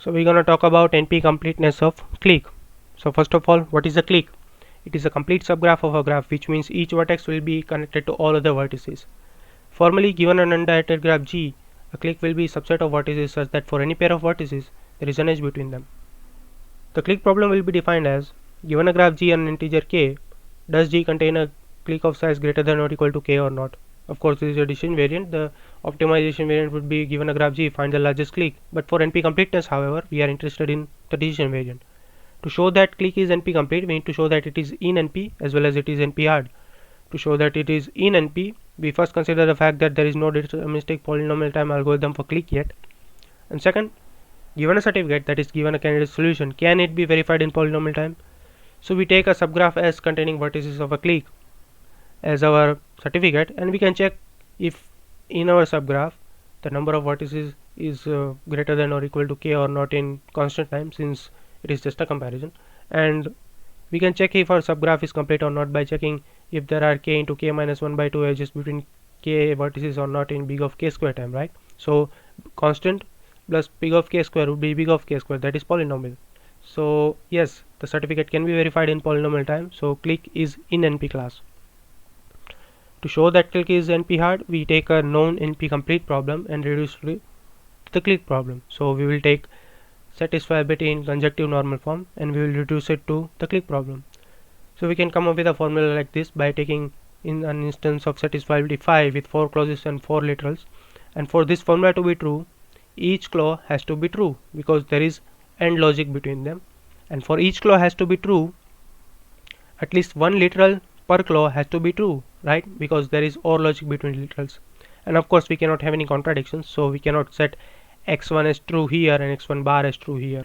So we're gonna talk about NP-Completeness of CLIQUE. So first of all, what is a CLIQUE? It is a complete subgraph of a graph, which means each vertex will be connected to all other vertices. Formally, given an undirected graph G, a CLIQUE will be a subset of vertices such that for any pair of vertices, there is an edge between them. The CLIQUE problem will be defined as, given a graph G and an integer k, does G contain a CLIQUE of size greater than or equal to k or not? Of course, this is a decision variant. The optimization variant would be, given a graph G, find the largest CLIQUE. But for NP-completeness, however, we are interested in the decision variant. To show that CLIQUE is NP-complete, we need to show that it is in NP as well as it is NP-hard. To show that it is in NP, we first consider the fact that there is no deterministic polynomial time algorithm for CLIQUE yet. And second, given a certificate, that is given a candidate solution, can it be verified in polynomial time? So we take a subgraph S containing vertices of a CLIQUE as our certificate, and we can check if in our subgraph the number of vertices is greater than or equal to k or not in constant time, since it is just a comparison. And we can check if our subgraph is complete or not by checking if there are k into k minus 1 by 2 edges between k vertices or not in big of k square time, right? So constant plus big of k square would be big of k square, that is polynomial. So yes, the certificate can be verified in polynomial time. So CLIQUE is in NP class. To show that CLIQUE is NP-hard, we take a known NP-complete problem and reduce it to the CLIQUE problem. So we will take satisfiability in conjunctive normal form and we will reduce it to the CLIQUE problem. So we can come up with a formula like this by taking in an instance of satisfiability 5 with 4 clauses and 4 literals. And for this formula to be true, each clause has to be true because there is AND logic between them. And for each clause has to be true, at least one literal per clause has to be true, right? Because there is OR logic between literals. And of course we cannot have any contradictions, so we cannot set x1 as true here and x1 bar as true here.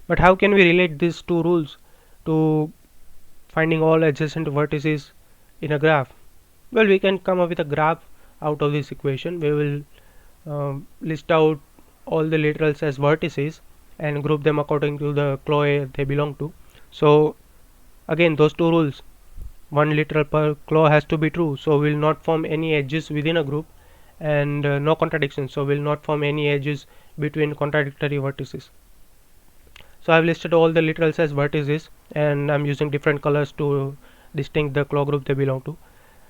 But how can we relate these two rules to finding all adjacent vertices in a graph? Well, we can come up with a graph out of this equation. We will list out all the literals as vertices and group them according to the clause they belong to. So again, those two rules, one literal per clause has to be true, so will not form any edges within a group, and no contradictions, so will not form any edges between contradictory vertices. So I have listed all the literals as vertices and I'm using different colors to distinct the clause group they belong to,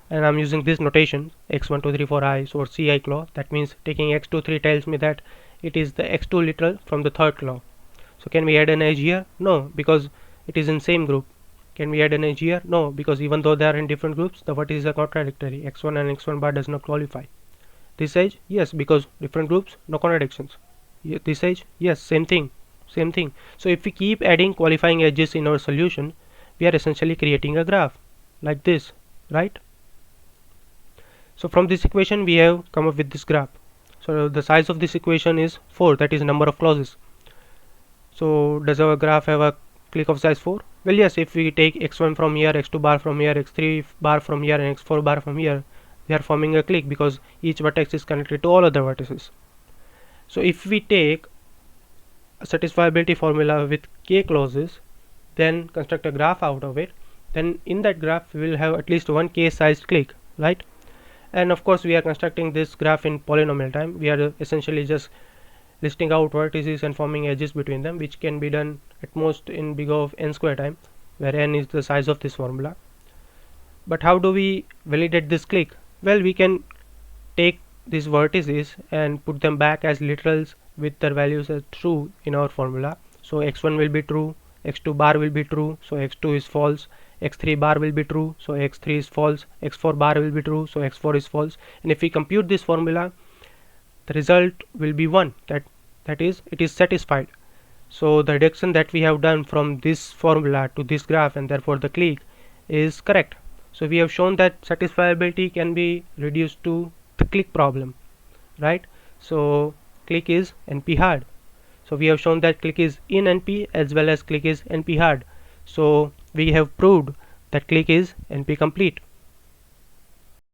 and I'm using this notation x1 2 3 4 I, so ci clause. That means taking x2 3 tells me that it is the x2 literal from the third clause. So can we add an edge here? No, because it is in same group. Can we add an edge here? No, because even though they are in different groups, the vertices are contradictory. x1 and x1 bar does not qualify. This edge? Yes, because different groups, no contradictions. This edge? Yes, same thing. So if we keep adding qualifying edges in our solution, we are essentially creating a graph like this, right? So from this equation we have come up with this graph. So the size of this equation is 4, that is number of clauses. So does our graph have a CLIQUE of size 4? Well, yes, if we take x1 from here, x2 bar from here, x3 bar from here and x4 bar from here, we are forming a CLIQUE because each vertex is connected to all other vertices. So if we take a satisfiability formula with k clauses, then construct a graph out of it, then in that graph we will have at least one k sized CLIQUE, right? And of course we are constructing this graph in polynomial time. We are essentially just listing out vertices and forming edges between them, which can be done at most in big of n square time, where n is the size of this formula. But how do we validate this CLIQUE? Well, we can take these vertices and put them back as literals with their values as true in our formula. So x1 will be true, x2 bar will be true, so x2 is false, x3 bar will be true, so x3 is false, x4 bar will be true, so x4 is false. And if we compute this formula, the result will be 1, that is, it is satisfied. So the reduction that we have done from this formula to this graph, and therefore the CLIQUE, is correct. So we have shown that satisfiability can be reduced to the CLIQUE problem, right? So CLIQUE is NP-hard. So we have shown that CLIQUE is in NP as well as CLIQUE is NP-hard. So we have proved that CLIQUE is NP-complete.